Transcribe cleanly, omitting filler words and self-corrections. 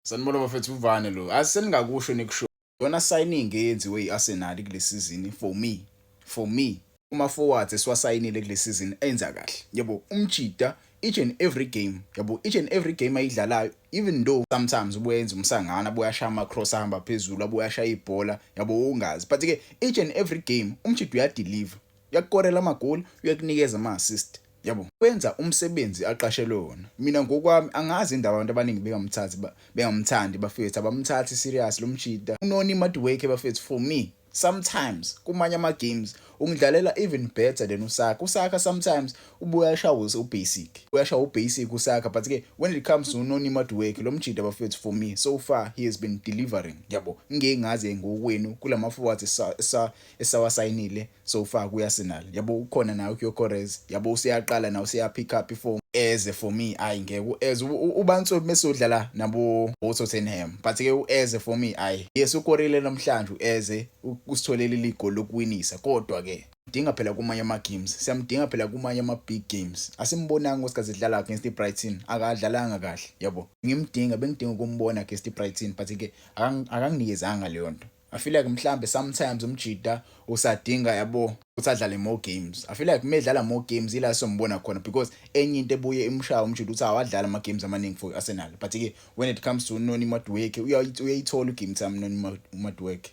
Sanibona bafethu uvane lo. Aseningakusho nikusho. Yona signing eyenziwe iArsenal kule season for me uma forwards esiwasayinile kule season enza kahle. Yabo umjida each and every game. Yabo each and every game ayidlalayo even though sometimes ubuyenza umsangana buyashaya ama cross ahamba phezulu abuyashaya ibhola yabo ungazi. But ke each and every game umjida uyadeliver. Uyakukorela amagoli, uyakunikeza ama assist. Yabo wenza umsebenzi aqashelwe wona. Mina ngokwami angazi indaba abantu abaningi bengamthandi bafethu abamthathi serious lo mjida. Unoni Madueke bafethu for me sometimes kumanye ama games ungidlalela even better than uSaka. uSaka sometimes ubuya shawo ubasic. Uyashawa ubasic uSaka but ke when it comes to Unoni Madueke lo mjida bafethu for me so far he has been delivering. Yabo ngeke ngaze ngokwenu kulama forwards esawasayinile so far kuArsenal. Yabo ukhona nawe uGyökeres. Yabo usiyaqala nawe usiya pick up iform eze for me ayi ngeke eze ubantu mesodlala nabo Tottenham but ke ueze for me ayi yes ukorile namhlanje ueze usitholele ligoli lokuwinisa kodwa ke dinga phela kumanye ama games siyamdinga phela kumanye ama big games asimbonanga osikaze edlala against iBrighton akadlalanga kahle yabo bengidinga ukumbona against iBrighton but ke akanginikezanga leyo nto. I feel like mhlambe sometimes umjida usadinga yabo utsadlale more games. I feel like medlala more games ila sombona khona because enye into ebuye imshaya umjida uthi awadlala ama games amaningi for Arsenal but ke when it comes to Unoni Madueke uyayithola game time Unoni Madueke.